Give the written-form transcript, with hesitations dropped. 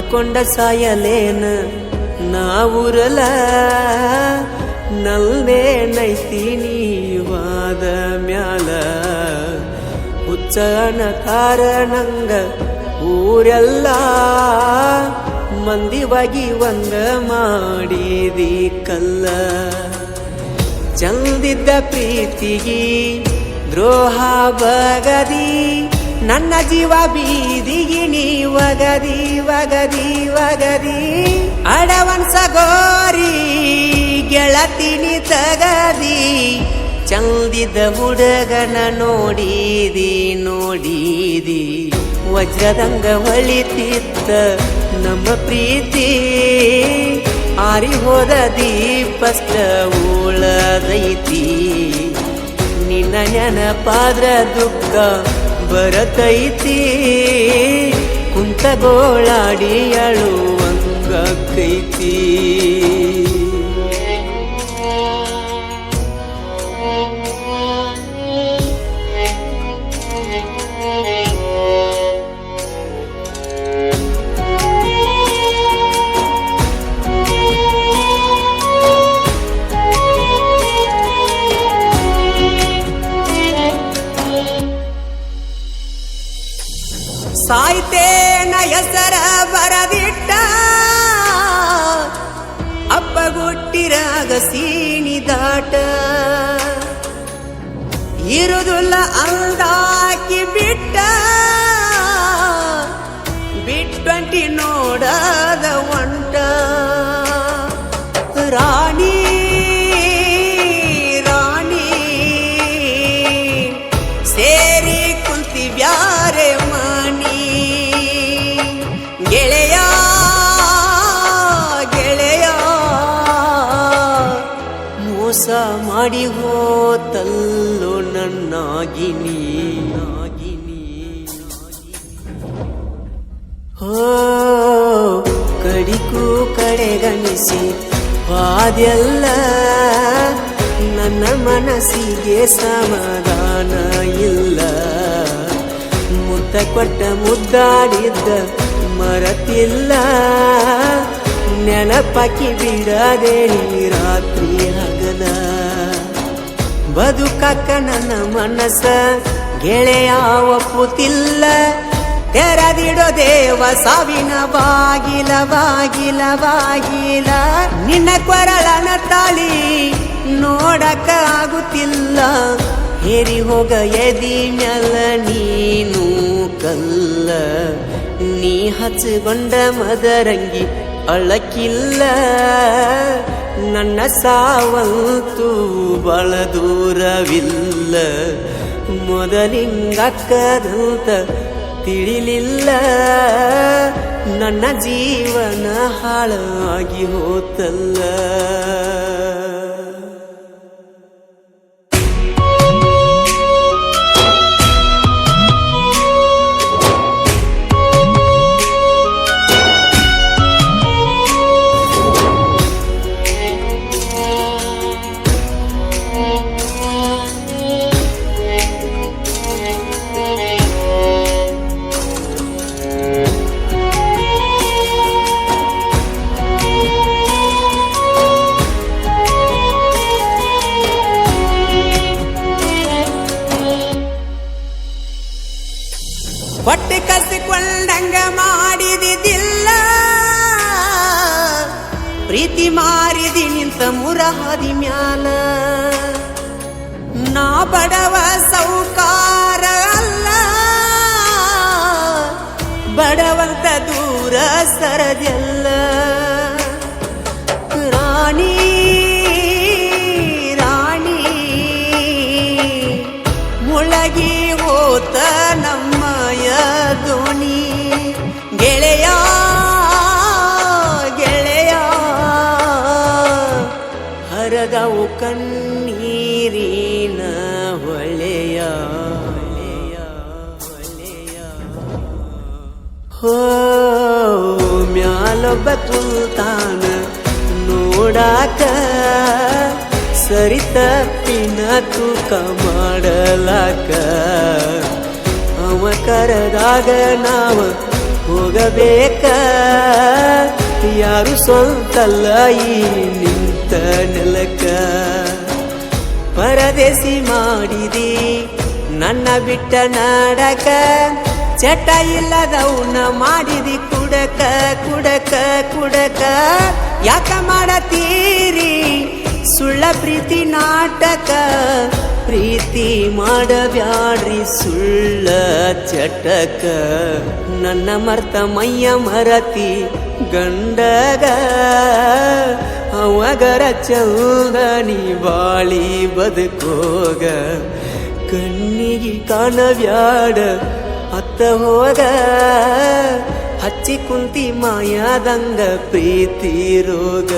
ಅನಕೊಂಡ ಸಾಯಲೇನ ನಾವುರಲ ನಲ್ಲೇನೈತಿ ನೀವಾದ ಮ್ಯಾಲ ಹುಚ್ಚನ ಕಾರಣಂಗ ಊರೆಲ್ಲ ಮಂದಿವಾಗಿ ಒಂದ ಮಾಡಿದಿ ಕಲ್ಲ ಚಂದಿದ್ದ ಪ್ರೀತಿಗಿ ದ್ರೋಹ ಬಗದಿ ನನ್ನ ಜೀವ ಬೀದಿಗಿ ನೀ ವಗದಿ ವಗದಿ ವಗದಿ ಅಡವನ್ಸ ಗೋರಿ ಗೆಳತಿನಿ ತಗದಿ ಚಂದಿದ್ದ ಹುಡುಗನ ನೋಡಿದಿ ನೋಡಿದಿ ವಜ್ರದಂಗ ಹೊಳಿತಿತ್ತ ನಮ್ಮ ಪ್ರೀತಿ ಆರಿ ಹೋದ ದೀಪಷ್ಟ ಉಳದೈತಿ ನಿನ್ನ ನೆನಪಾದ್ರ ದುಃಖ ಬರತೈತಿ ಕುಂತ ಗೋಳಾಡಿ ಅಳುವಂಗೈತಿ ಸಾಯ್ತೇನ ಹೆಸರ ಬರದಿಟ್ಟ ಅಪ್ಪಗುಟ್ಟಿರಾಗ ಸೀಣಿ ದಾಟ ಇರುದುಲ್ಲ ಅಂದಾಕಿ ಬಿಟ್ಟ ಬಿಟ್ಟಂಟಿ ನೋಡದ ಒಂಟ ರಾಣಿ ರಾಣಿ ಸೇರಿ ಕುಂತಿ ಬ್ಯಾರೆ ಗೆಳೆಯ ಗೆಳೆಯ ಮೋಸ ಮಾಡಿ ಹೋತಲ್ಲೋ ನನ್ನಾಗಿನಿ ಹೋ ಕಡಿಗೂ ಕಡೆಗಣಿಸಿ ವಾದೆಲ್ಲ ನನ್ನ ಮನಸ್ಸಿಗೆ ಸಮಾಧಾನ ಇಲ್ಲ ಮುತ್ತ ಕೊಟ್ಟ ಮುದ್ದಾಡಿದ್ದ ಮರತಿಲ್ಲ ನೆನಪಾಕಿ ಬಿಡದೆ ರಾತ್ರಿ ಹಗಲ ಬದುಕಕ್ಕ ನನ್ನ ಮನಸ್ಸ ಗೆಳೆಯ ಒಪ್ಪುತ್ತಿಲ್ಲ ತೆರೆದಿಡೋ ದೇವ ಸಾವಿನ ಬಾಗಿಲ ಬಾಗಿಲ ಬಾಗಿಲ ನಿನ್ನ ಕೊರಳನ ತಾಳಿ ನೋಡಕ ಆಗುತ್ತಿಲ್ಲ ಹೇರಿ ಹೋಗ ಎದಿ ಮ್ಯಾಲ ನೀನು ಕಲ್ಲ ನೀ ಹಚ್ಚಿಕೊಂಡ ಮದರಂಗಿ ಅಳಕಿಲ್ಲ ನನ್ನ ಸಾವಂತೂ ಬಳ ದೂರವಿಲ್ಲ ಮೊದಲಿಂಗಕ್ಕದಂತ ತಿಳಿಲಿಲ್ಲ ನನ್ನ ಜೀವನ ಹಾಳಾಗಿ ಹೋತಲ್ಲ ಹೊಟ್ಟೆ ಕಸಿಕೊಂಡಂಗ ಮಾಡಿದಿಲ್ಲ ಪ್ರೀತಿ ಮಾರಿದಿ ನಿಂತ ಮುರಹದಿ ಮ್ಯಾಲ ನಾ ಬಡವ ಸೌಕಾರ ಅಲ್ಲ ಬಡವಂತ ದೂರ ಸರದೆಲ್ಲ ರಾಣಿ ರಾಣಿ ಮುಳಗಿ ಹೋತ ನಮ್ಮಯ ದೋಣಿ ಗೆಳೆಯ ಗೆಳೆಯ ಹರದವು ಕಣ್ಣೀರಿನ ಹೊಳೆಯ ಹೋ ಮ್ಯಾಲೊಬ್ಬ ಕುಂತಾನ ನೋಡಾಕ ಸರಿ ತಪ್ಪಿನ ತೂಕ ಮಾಡಲಾಕ ಅವ ಕರೆದಾಗ ನಾವ ಹೋಗಬೇಕ ಯಾರು ಸ್ವಂತಲ್ಲ ಈ ನಿಂತ ನೆಲಕ್ಕ ಪರದೇಸಿ ಮಾಡಿದಿ ನನ್ನ ಬಿಟ್ಟ ನಾಡಕ ಚಟ ಇಲ್ಲದವನ್ನ ಮಾಡಿದಿ ಕುಡಕ ಕುಡಕ ಕುಡಕ ಯಾಕ ಮಾಡತೀರಿ ಸುಳ್ಳ ಪ್ರೀತಿ ನಾಟಕ ಪ್ರೀತಿ ಮಾಡಬ್ಯಾಡ್ರಿ ಸುಳ್ಳ ಚಟಕ ನನ್ನ ಮರ್ತ ಮೈಯ ಮರತಿ ಗಂಡಗ ಅವಗರ ಚಂದ ನೀ ಬಾಳಿ ಬದುಕೋಗ ಕಣ್ಣಿಗೆ ಕಾಣಬ್ಯಾಡ ಅತ್ತ ಹೋಗ ಹಚ್ಚಿ ಕುಂತಿ ಮಾಯಾದಂಗ ಪ್ರೀತಿ ರೋಗ